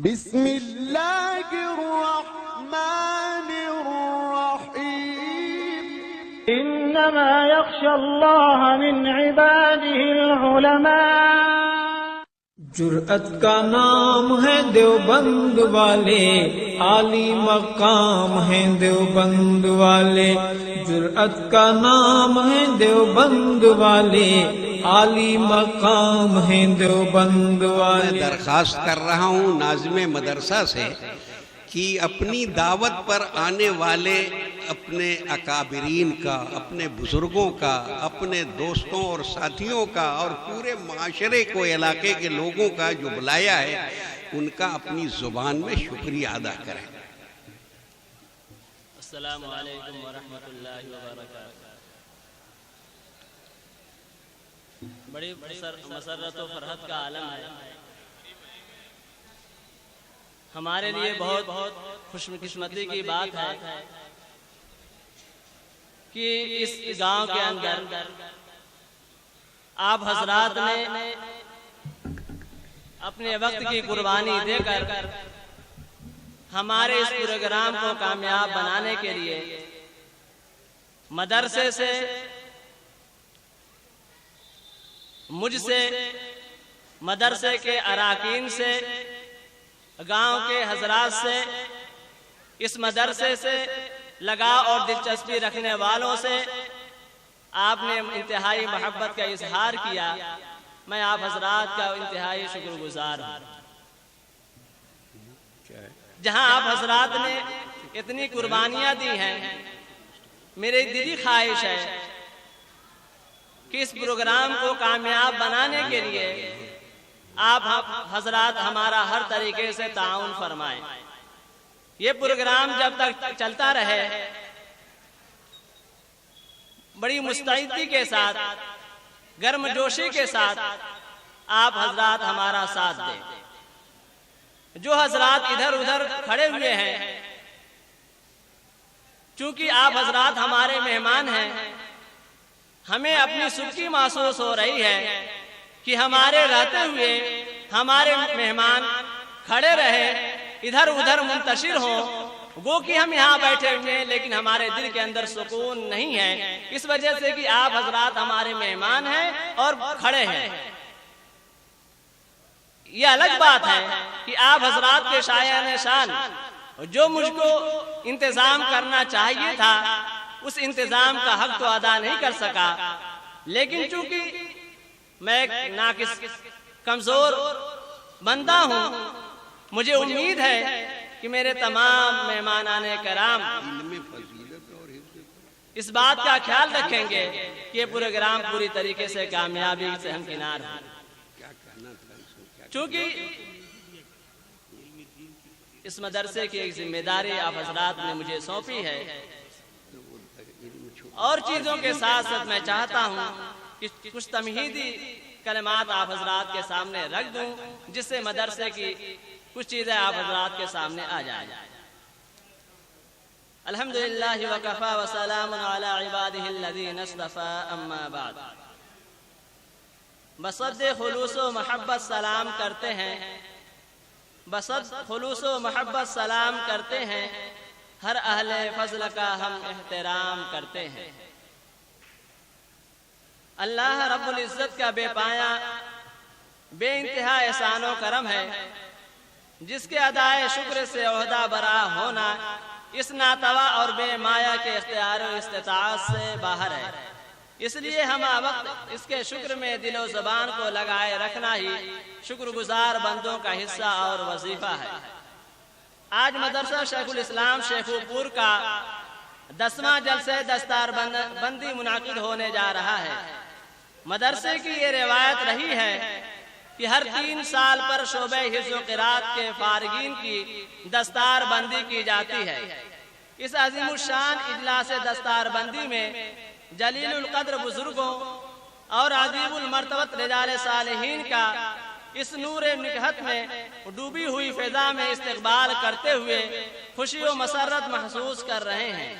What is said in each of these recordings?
بسم اللہ الرحمن الرحیم انما يخشى الله من عباده العلماء۔ جرأت کا نام ہے دیوبند والے، عالی مقام ہے دیوبند والے۔ جرأت کا نام ہے دیوبند والے، عالی مقام ہے دیوبند والے۔ میں درخواست کر رہا ہوں ناظم مدرسہ سے کہ اپنی دعوت پر آنے والے اپنے اکابرین کا، اپنے بزرگوں کا، اپنے دوستوں اور ساتھیوں کا اور پورے معاشرے کو، علاقے کے لوگوں کا جو بلایا ہے، ان کا اپنی زبان میں شکریہ ادا کریں۔ السلام علیکم ورحمۃ اللہ وبرکاتہ۔ بڑی مسرت و فرحت کا عالم ہے، ہمارے لیے بہت خوش قسمتی کی بات ہے کہ اس گاؤں کے اندر آپ حضرات نے اپنے وقت کی قربانی دے کر ہمارے اس پروگرام کو کامیاب بنانے کے لیے مدرسے سے، مجھ سے، مدرسے کے اراکین سے، گاؤں کے حضرات سے، اس مدرسے سے لگاؤ اور دلچسپی رکھنے والوں سے آپ نے انتہائی محبت کا اظہار کیا۔ میں آپ حضرات کا انتہائی شکر گزار ہوں۔ جہاں آپ حضرات نے اتنی قربانیاں دی ہیں، میری دلی خواہش ہے کہ اس پروگرام کو کامیاب بنانے کے لیے آپ حضرات ہمارا ہر طریقے سے تعاون فرمائیں۔ یہ پروگرام جب تک چلتا رہے، بڑی مستعدی کے ساتھ، گرم جوشی کے ساتھ آپ حضرات ہمارا ساتھ دیں۔ جو حضرات ادھر ادھر کھڑے ہوئے ہیں، چونکہ آپ حضرات ہمارے مہمان ہیں، ہمیں اپنی سکھی محسوس ہو رہی ہے کہ ہمارے رہتے ہوئے ہمارے مہمان کھڑے رہے، ادھر ادھر منتشر ہوں، گو کہ ہم یہاں بیٹھے ہوئے ہیں لیکن ہمارے دل کے اندر سکون نہیں ہے، اس وجہ سے کہ آپ حضرات ہمارے مہمان ہیں اور کھڑے ہیں۔ یہ الگ بات ہے کہ آپ حضرات کے شایان شان جو مجھ کو انتظام کرنا چاہیے تھا، اس انتظام کا حق تو ادا نہیں کر سکا، لیکن چونکہ میں ایک ناقص کمزور بندہ ہوں، مجھے امید ہے کہ میرے تمام مہمانان کرام اس بات کا خیال رکھیں گے کہ یہ پروگرام پوری طریقے سے کامیابی سے ہمکنار ہو۔ چونکہ اس مدرسے کی ایک ذمہ داری آپ حضرات نے مجھے سونپی ہے، اور چیزوں کے ساتھ ساتھ میں چاہتا ہوں کہ کچھ تمہیدی کلمات آپ حضرات کے سامنے رکھ دوں، جس سے مدرسے کی کچھ چیزیں آپ حضرات کے سامنے آ جائیں۔ الحمدللہ وکفی وسلام علی عبادہ الذین اصطفی، اما بعد۔ بصد خلوص و محبت سلام کرتے ہیں، بصد خلوص و محبت سلام کرتے ہیں، ہر اہل فضل کا ہم احترام کرتے ہیں۔ اللہ رب العزت کا بے پایاں بے انتہا احسان و کرم ہے، جس کے ادائے شکر سے عہدہ برا ہونا اس ناتوا اور بے مایا کے اختیار و استطاعت سے باہر ہے۔ اس لیے ہم وقت اس کے شکر میں دل و زبان کو لگائے رکھنا ہی شکر گزار بندوں کا حصہ اور وظیفہ ہے۔ آج مدرسہ شیخ الاسلام شیخو پور کا 10واں جلسہ دستار بندی منعقد ہونے جا رہا ہے۔ مدرسے کی یہ روایت رہی ہے کہ ہر 3 سال پر شعبہ حفظ و قرات کے فارغین کی دستار بندی کی جاتی ہے۔ اس عظیم الشان اجلاس دستار بندی میں جلیل القدر بزرگوں اور عظیم المرتبت رجال صالحین کا اس نور نکہت میں ڈوبی ہوئی فضا میں استقبال کرتے ہوئے خوشی و مسرت محسوس کر رہے ہیں،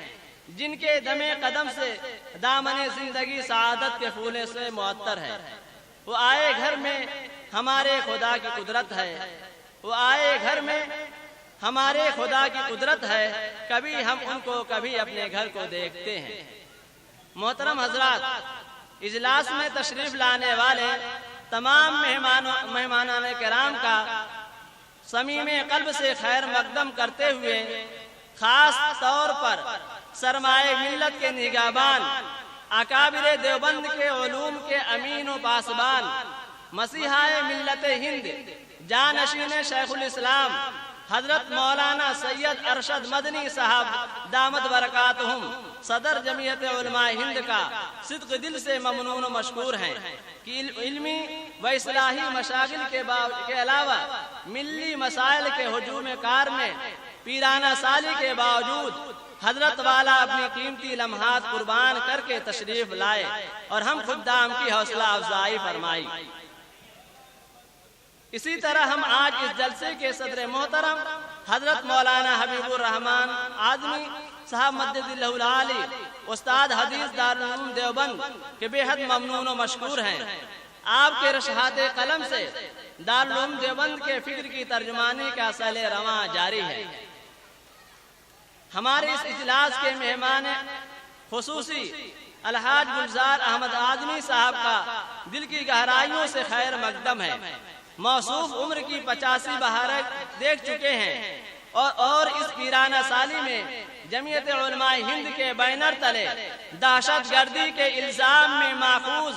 جن کے دم قدم سے دامن زندگی سعادت کے پھولے سے معطر ہے۔ وہ آئے گھر میں ہمارے خدا کی قدرت ہے، وہ آئے گھر میں ہمارے خدا کی قدرت ہے، کبھی ہم ان کو کبھی اپنے گھر کو دیکھتے ہیں۔ محترم حضرات، اجلاس میں تشریف لانے والے تمام مہمانان کرام کا صمیم قلب سے خیر مقدم کرتے ہوئے خاص طور پر سرمایہ ملت کے نگہبان، اکابر دیوبند کے علوم کے امین و پاسبان، مسیحائے ملت ہند، جانشین شیخ الاسلام حضرت مولانا سید ارشد مدنی صاحب دامت برکاتہم صدر جمعیت علماء ہند کا صدق دل سے ممنون و مشکور ہیں کہ علمی و اصلاحی مشاغل کے علاوہ ملی مسائل کے ہجوم کار میں پیرانہ سالی کے باوجود حضرت والا اپنی قیمتی لمحات قربان کر کے تشریف لائے اور ہم خدام کی حوصلہ افزائی فرمائی۔ اسی طرح ہم آج اس جلسے کے صدر محترم حضرت مولانا حبیب الرحمان آدمی صاحب مدد اللہ العالی استاد حدیث دارالعلوم دیوبند کے بے حد ممنون و مشکور ہیں۔ آپ کے رشحات قلم سے دارالعلوم دیوبند کے فکر کی ترجمانی کا سیل رواں جاری ہے۔ ہمارے اس اجلاس کے مہمان خصوصی الحاج گلزار احمد آدمی صاحب کا دل کی گہرائیوں سے خیر مقدم ہے۔ موصوف عمر کی 85 بہاریں دیکھ چکے ہیں اور اس پیرانہ سالی میں جمعیت علماء ہند کے بینر تلے دہشت گردی کے الزام میں ماخوذ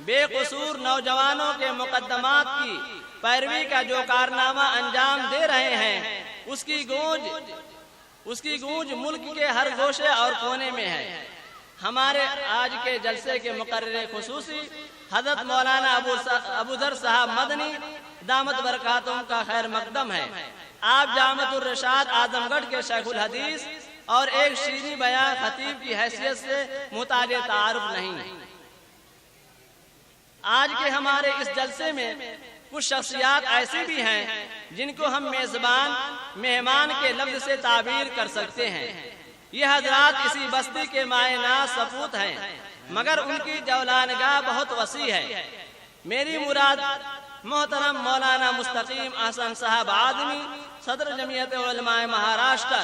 بے قصور نوجوانوں کے مقدمات کی پیروی کا جو کارنامہ انجام دے رہے ہیں، اس کی گونج ملک کے ہر گوشے اور کونے میں ہے۔ ہمارے آج کے جلسے کے مقرر خصوصی حضرت مولانا ابو ذر صاحب مدنی دامت برکاتہم کا خیر مقدم ہے۔ آپ جامعۃ الرشاد اعظم گڑھ کے شیخ الحدیث اور ایک شیریں بیان خطیب کی حیثیت سے محتاج تعارف نہیں۔ آج کے ہمارے اس جلسے میں کچھ شخصیات ایسی بھی ہیں جن کو ہم میزبان مہمان کے لفظ سے تعبیر کر سکتے ہیں۔ یہ حضرات اسی بستی کے مائناز سپوت ہیں، مگر ان کی جولانگاہ بہت وسیع ہے۔ میری مراد محترم مولانا مستقیم احسن صاحب آدمی صدر جمعیت علماء مہاراشٹر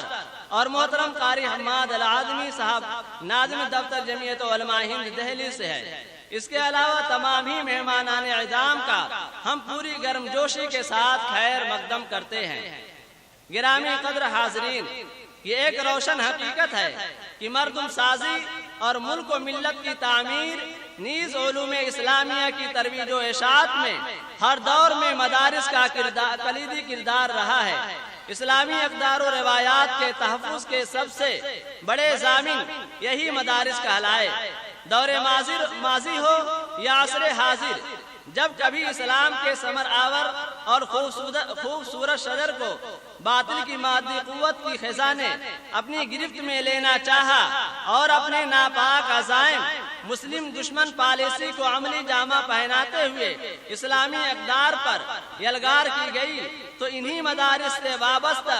اور محترم قاری حماد العادمی صاحب ناظم دفتر جمعیت علماء ہند دہلی سے ہے۔ اس کے علاوہ تمام ہی مہمانان اعظام کا ہم پوری گرم جوشی کے ساتھ خیر مقدم کرتے ہیں۔ گرامی قدر حاضرین، یہ ایک روشن حقیقت ہے کہ مردم سازی اور ملک و ملت کی تعمیر نیز علوم اسلامیہ کی ترویج و اشاعت میں ہر دور میں مدارس کا کلیدی کردار رہا ہے۔ اسلامی اقدار و روایات کے تحفظ کے سب سے بڑے ضامن یہی مدارس کہلائے۔ دور ماضی ہو یا عصر حاضر، جب کبھی اسلام کے ثمر آور اور خوبصورت شجر کو باطل کی مادی قوت کی خزاں نے اپنی گرفت میں لینا چاہا اور اپنے ناپاک عزائم مسلم دشمن پالیسی کو عملی جامہ پہناتے ہوئے اسلامی اقدار پر یلغار کی گئی، تو انہی مدارس سے وابستہ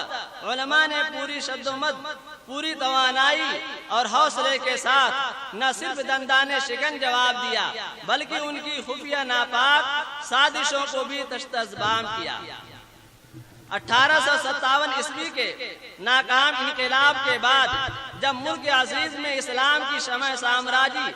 علماء نے پوری شدت پوری توانائی اور حوصلے کے ساتھ نہ صرف دندان شکن جواب دیا، بلکہ ان کی خفیہ ناپاک سازشوں کو بھی تشت زبان کیا۔ 1857 عیسوی کے ناکام انقلاب کے بعد جب ملک عزیز میں اسلام کی شمع سامراجی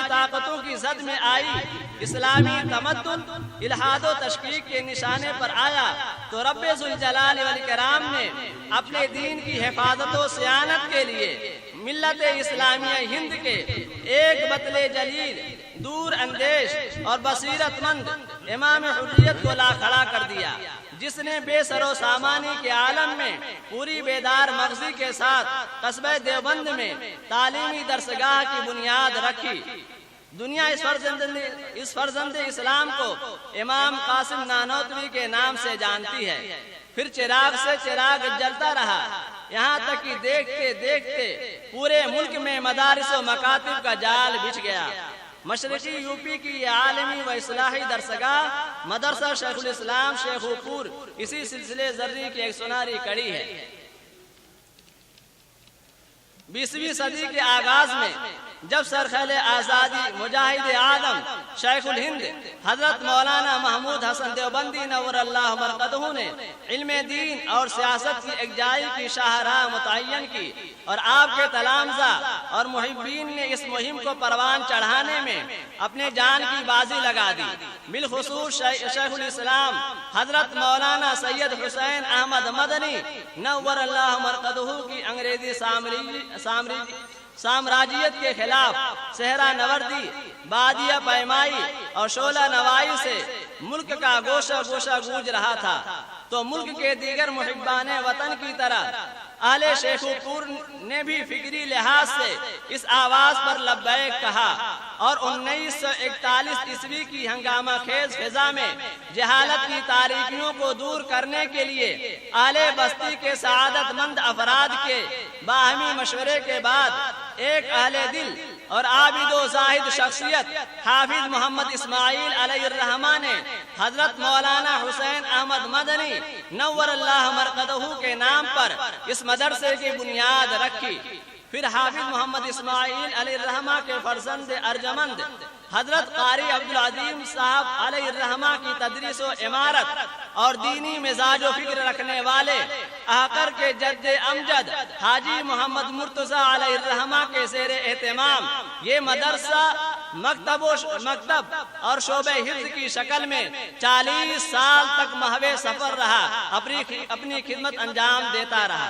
طاقتوں کی زد میں آئی، اسلامی تمدن الحاد و تشکیک کے نشانے پر آیا، تو رب ذوالجلال والاکرام نے اپنے دین کی حفاظت و صیانت کے لیے ملت اسلامیہ ہند کے ایک بطل جلیل، دور اندیش اور بصیرت مند امام حریت کو لا کھڑا کر دیا، جس نے بے سر و سامانی کے عالم میں پوری بیدار مغزی کے ساتھ قصبہ دیوبند میں تعلیمی درسگاہ کی بنیاد رکھی۔ دنیا اس فرزند اسلام کو امام قاسم نانوتوی کے نام سے جانتی ہے۔ پھر چراغ سے چراغ جلتا رہا، یہاں تک کہ دیکھتے دیکھتے پورے ملک میں مدارس و مکاتب کا جال بچھ گیا۔ مشرقی یوپی کی یہ عالمی و اصلاحی درسگاہ مدرسہ شیخ الاسلام شیخو پور اسی سلسلے زرعی کی ایک سنہری کڑی ہے۔ 20ویں صدی کے آغاز میں جب سرخیل آزادی مجاہد اعظم شیخ الہند حضرت مولانا محمود حسن دیوبندی نور اللہ مرقدہ نے علم دین اور سیاست کی یکجائی کی شاہراہ متعین کی اور آپ کے تلامذہ اور محبین نے اس مہم کو پروان چڑھانے میں اپنے جان کی بازی لگا دی۔ بالخصوص شیخ الاسلام حضرت مولانا سید حسین احمد مدنی نور اللہ مرقدہ کی انگریزی سامراجیت کے خلاف صحرا نوردی، بادیہ پیمائی اور شعلہ نوائی سے ملک کا گوشہ گوشہ گونج رہا تھا، تو ملک کے دیگر محبان وطن کی طرح اہل شیخوپور نے بھی فکری لحاظ سے اس آواز پر لبیک کہا اور 1941 عیسوی کی ہنگامہ خیز فضا میں جہالت کی تاریکیوں کو دور کرنے کے لیے اہل بستی کے سعادت مند افراد کے باہمی مشورے کے بعد ایک اہل دل اور عابد و زاہد شخصیت حافظ محمد اسماعیل علیہ الرحمہ نے حضرت مولانا حسین احمد مدنی نور اللہ مرقدہ کے نام پر اس مدرسے کی بنیاد رکھی۔ پھر حافظ محمد اسماعیل علیہ الرحمہ کے فرزند ارجمند حضرت قاری عبدالعظیم صاحب علیہ الرحمہ کی تدریس و عمارت اور دینی مزاج و فکر رکھنے والے احقر کے جد امجد حاجی محمد مرتضی علیہ الرحمہ کے زیر اہتمام یہ مدرسہ مکتب اور شعبہ حفظ کی شکل میں 40 سال تک محو سفر رہا، اپنی خدمت انجام دیتا رہا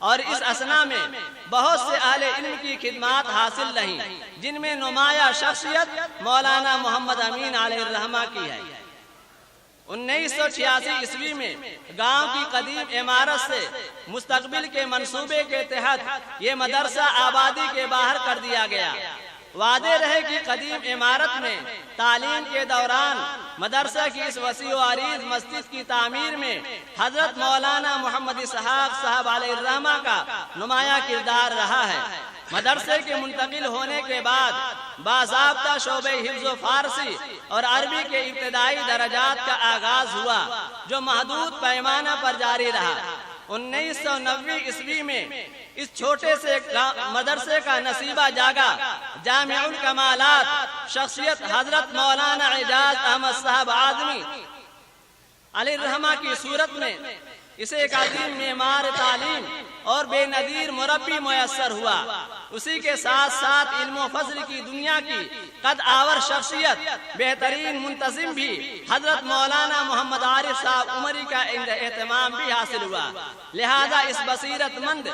اور اس اثنا میں بہت سے اہل علم کی خدمات حاصل رہیں، جن میں نمایاں شخصیت مولانا محمد امین علیہ الرحمہ کی ہے۔ 1986 عیسوی میں گاؤں کی قدیم عمارت سے مستقبل کے منصوبے کے تحت یہ مدرسہ آبادی کے باہر کر دیا گیا۔ وعدے رہے کہ قدیم عمارت میں تعلیم کے دوران مدرسہ کی اس وسیع و عریض مسجد کی تعمیر میں حضرت مولانا محمد اسحاق صاحب علیہ الرحمہ کا نمایاں کردار رہا ہے۔ مدرسے کے منتقل ہونے کے بعد باضابطہ شعبہ حفظ و فارسی اور عربی کے ابتدائی درجات کا آغاز ہوا، جو محدود پیمانہ پر جاری رہا۔ 1990 عیسوی میں اس چھوٹے سے مدرسے کا نصیبہ جاگا۔ جامع الکمالات شخصیت حضرت مولانا اعجاز احمد صاحب آدمی علیہ الرحمہ کی صورت میں اسے ایک عظیم معمار تعلیم اور بے نظیر مربی میسر ہوا۔ اسی کے ساتھ ساتھ علم و فضل کی دنیا کی قد آور شخصیت بہترین منتظم بھی حضرت مولانا محمد عارف صاحب عمری کا اہتمام بھی حاصل ہوا۔ لہذا اس بصیرت مند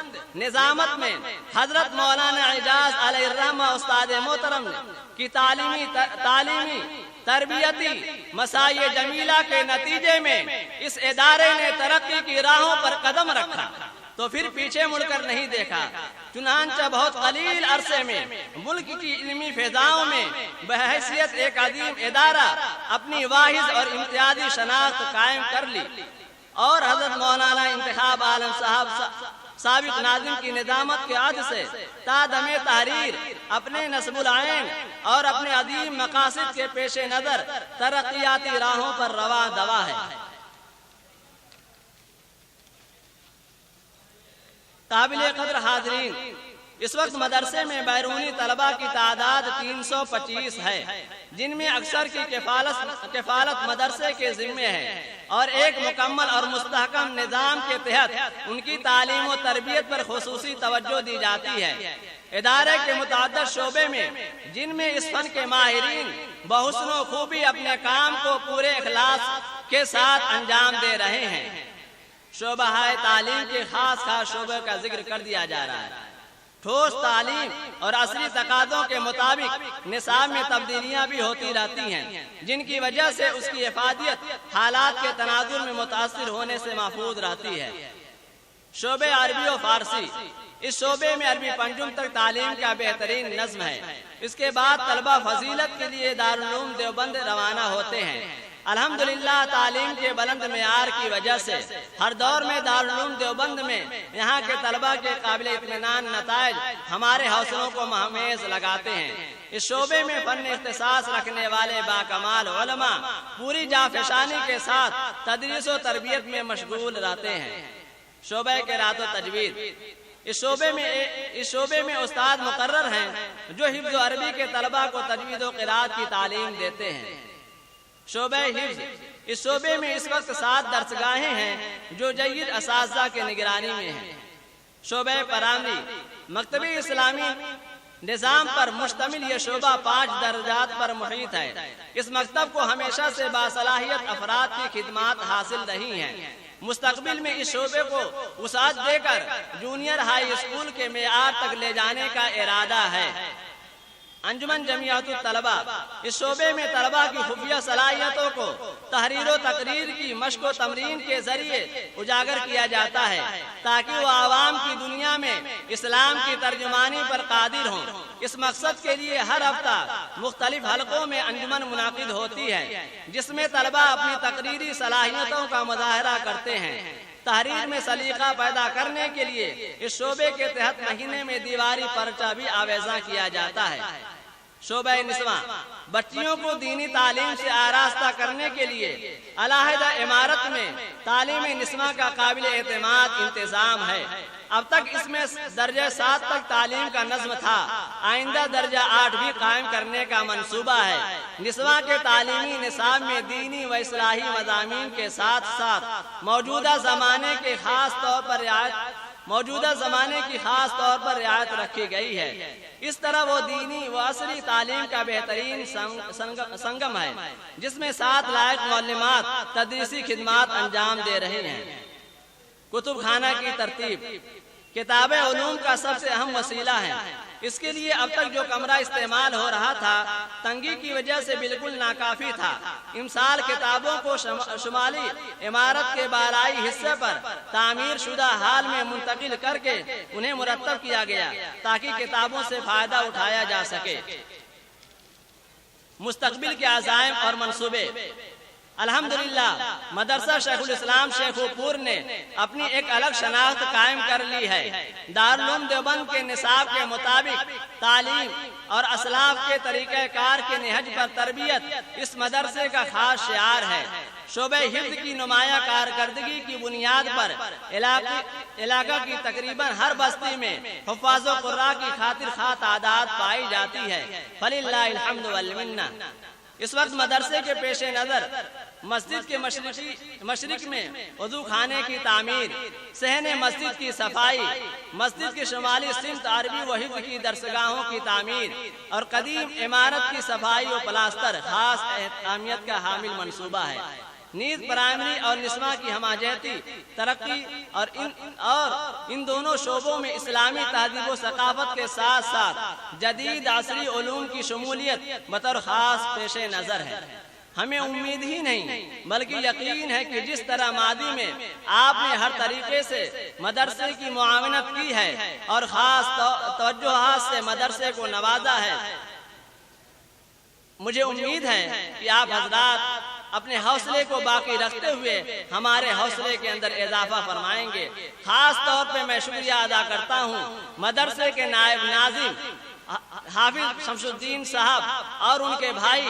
نظامت میں حضرت مولانا اعجاز علیہ الرحمہ استاد محترم کی تعلیمی تربیتی مساعی جمیلہ کے نتیجے میں اس ادارے نے ترقی کی راہوں پر قدم رکھا تو پھر پیچھے مڑ کر نہیں دیکھا۔ چنانچہ بہت قلیل عرصے میں ملک کی علمی فضاؤں میں بحیثیت ایک عظیم ادارہ اپنی واحد اور امتیازی شناخت قائم کر لی اور حضرت مولانا انتخاب عالم صاحب سابق ناظم کی نظامت کے عہد سے تا دم تحریر اپنے نصب العین اور اپنے عظیم مقاصد کے پیش نظر ترقیاتی راہوں پر رواں دوا ہے۔ قابل قدر حاضرین، اس وقت مدرسے میں بیرونی طلبہ کی تعداد 325 ہے، جن میں اکثر کی کفالت مدرسے کے ذمے ہے اور ایک مکمل اور مستحکم نظام کے تحت ان کی تعلیم و تربیت پر خصوصی توجہ دی جاتی ہے۔ ادارے کے متعدد شعبے میں جن میں اس فن کے ماہرین بحسن و خوبی اپنے کام کو پورے اخلاص کے ساتھ انجام دے رہے ہیں۔ شعبہ تعلیم کے خاص شعبے کا ذکر کر دیا جا رہا ہے۔ ٹھوس تعلیم اور عصری تقاضوں کے مطابق نصاب میں تبدیلیاں بھی ہوتی رہتی ہیں، جن کی وجہ سے اس کی افادیت حالات کے تناظر میں متاثر ہونے سے محفوظ رہتی ہے۔ شعبہ عربی و فارسی، اس شعبے میں عربی پنجم تک تعلیم کا بہترین نظم ہے۔ اس کے بعد طلبہ فضیلت کے لیے دارالعلوم دیوبند روانہ ہوتے ہیں۔ الحمدللہ تعلیم کے بلند معیار کی وجہ سے ہر دور میں دارالعلوم دیوبند میں یہاں کے طلبہ کے قابل اطمینان نتائج ہمارے حوصلوں کو مہمیز لگاتے ہیں۔ اس شعبے میں فن اختصاص رکھنے والے باکمال علماء پوری جافشانی کے ساتھ تدریس و تربیت میں مشغول رہتے ہیں۔ شعبہ قرات و تجوید، اس شعبے میں استاد مقرر ہیں جو حفظ و عربی کے طلباء کو تجوید و قرات کی تعلیم دیتے ہیں۔ شعبہ حفظ، اس شعبے میں اس وقت 7 درسگاہیں ہیں جو جید اساتذہ کے نگرانی میں ہیں۔ شعبہ پرائمری، مکتبی اسلامی نظام پر مشتمل یہ شعبہ 5 درجات پر محیط ہے۔ اس مکتب کو ہمیشہ سے باصلاحیت افراد کی خدمات حاصل رہی ہیں۔ مستقبل میں اس شعبے کو وسعت دے کر جونیئر ہائی اسکول کے معیار تک لے جانے کا ارادہ ہے۔ انجمن جمعیت الطلباء، اس شعبے میں طلباء کی خفیہ صلاحیتوں کو تحریر و تقریر کی مشق و تمرین کے ذریعے اجاگر کیا جاتا ہے تاکہ وہ عوام کی دنیا میں اسلام کی ترجمانی پر قادر ہوں۔ اس مقصد کے لیے ہر ہفتہ مختلف حلقوں میں انجمن منعقد ہوتی ہے جس میں طلباء اپنی تقریری صلاحیتوں کا مظاہرہ کرتے ہیں۔ تحریر میں سلیقہ پیدا کرنے کے لیے اس شعبے کے تحت مہینے میں دیواری پرچہ بھی آویزاں کیا جاتا ہے۔ شعبہ نسواں، بچیوں کو دینی تعلیم سے آراستہ کرنے کے لیے علیحدہ عمارت میں تعلیم نسواں کا قابل اعتماد انتظام ہے۔ اب تک اس میں درجہ 7 تک تعلیم کا نظم تھا، آئندہ درجہ 8 بھی قائم کرنے کا منصوبہ ہے۔ نسواں کے تعلیمی نصاب میں دینی و اصلاحی مضامین کے ساتھ ساتھ موجودہ زمانے کی خاص طور پر رعایت رکھی گئی ہے۔ اس طرح وہ دینی و عصری تعلیم کا بہترین سنگم ہے جس میں 7 لائق معلمات تدریسی خدمات انجام دے رہے ہیں۔ کتب خانہ کی ترتیب کتابیں علوم کا سب سے اہم وسیلہ ہے۔ اس کے لیے اب تک جو کمرہ استعمال ہو رہا تھا تنگی کی وجہ سے بالکل ناکافی تھا۔ امسال کتابوں کو شمالی عمارت کے بالائی حصے پر تعمیر شدہ حال میں منتقل کر کے انہیں مرتب کیا گیا تاکہ کتابوں سے فائدہ اٹھایا جا سکے۔ مستقبل کے عزائم اور منصوبے، الحمدللہ مدرسہ شیخ الاسلام شیخوپور نے اپنی ایک الگ شناخت قائم کر لی ہے۔ دارالعلوم دیوبند کے نصاب کے مطابق تعلیم اور اسلاف کے طریقہ کار کے نہج پر تربیت اس مدرسے کا خاص شعار ہے۔ شعبہ حفظ کی نمایاں کارکردگی کی بنیاد پر علاقہ کی تقریباً ہر بستی میں حفاظ و قراء کی خاطر خواہ تعداد پائی جاتی ہے۔ فللہ الحمد والمنہ۔ اس وقت مدرسے کے پیش نظر مسجد کے مشرق میں وضو خانے کی تعمیر، صحن مسجد کی صفائی، مسجد کی شمالی سمت عربی و حفظ کی درسگاہوں کی تعمیر اور قدیم عمارت کی صفائی و پلاسٹر خاص اہمیت کا حامل منصوبہ ہے۔ نیز پرائمری اور نسواں کی ہماجہتی ترقی اور ان دونوں شعبوں میں اسلامی تہذیب و ثقافت کے ساتھ ساتھ جدید عصری علوم کی شمولیت بطور خاص پیش نظر ہے۔ ہمیں امید ہی نہیں بلکہ یقین ہے کہ جس طرح ماضی میں آپ نے ہر طریقے سے مدرسے کی معاونت کی ہے اور خاص توجہات سے مدرسے کو نوازا ہے، مجھے امید ہے کہ آپ حضرات اپنے حوصلے کو باقی رکھتے ہوئے ہمارے حوصلے کے اندر اضافہ فرمائیں گے۔ خاص طور پہ میں شکریہ ادا کرتا ہوں مدرسے کے نائب ناظم حافظ شمس الدین صاحب اور ان کے بھائی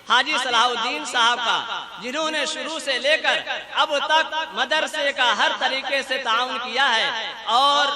حاجی صلاح الدین صاحب کا، جنہوں نے شروع سے لے کر اب تک مدرسے کا ہر طریقے سے تعاون کیا ہے، اور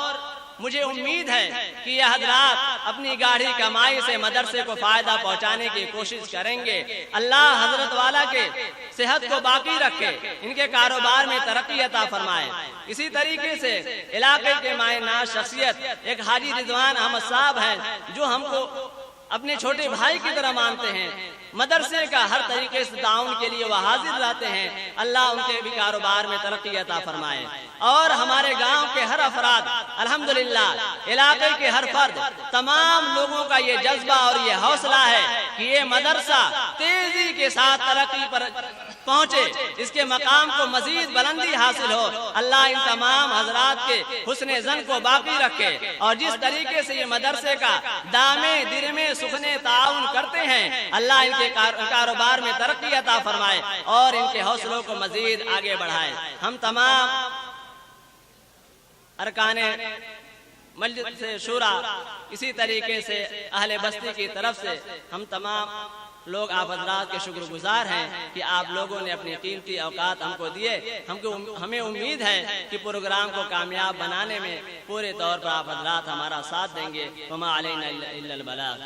مجھے امید ہے کہ یہ حضرات اپنی گاڑھی کمائی سے مدرسے کو فائدہ پہنچانے کی کوشش کریں گے۔ اللہ حضرت والا کے صحت کو باقی رکھے، ان کے کاروبار میں ترقی عطا فرمائے۔ اسی طریقے سے علاقے کے مائع ناز شخصیت ایک حاجی رضوان احمد صاحب ہیں جو ہم کو اپنے چھوٹے بھائی کی طرح مانتے ہیں۔ مدرسے کا ہر طریقے سے تعاون کے لیے وہ حاضر رہتے ہیں۔ اللہ ان کے بھی کاروبار میں ترقی عطا فرمائے، اور ہمارے گاؤں کے ہر افراد، الحمدللہ علاقے کے ہر فرد، تمام لوگوں کا یہ جذبہ اور یہ حوصلہ ہے کہ یہ مدرسہ تیزی کے ساتھ ترقی پر پہنچے، اس کے مقام کو مزید بلندی حاصل ہو۔ اللہ ان تمام حضرات کے حسن ظن کو باقی رکھے، اور جس طریقے سے یہ مدرسے کا دامے درمے سخنے تعاون کرتے ہیں، اللہ ان کے کاروبار میں ترقی عطا فرمائے اور ان کے حوصلوں کو مزید آگے بڑھائے۔ ہم تمام ارکان مجلس شورا، اسی طریقے سے اہل بستی کی طرف سے ہم تمام لوگ آپ حضرات کے شکر گزار ہیں کہ آپ لوگوں نے اپنی قیمتی اوقات ہم کو دیے. ہمیں امید ہے کہ پروگرام کو کامیاب بنانے میں پورے طور پر آپ حضرات ہمارا ساتھ دیں گے. وما علینا الا البلاغ.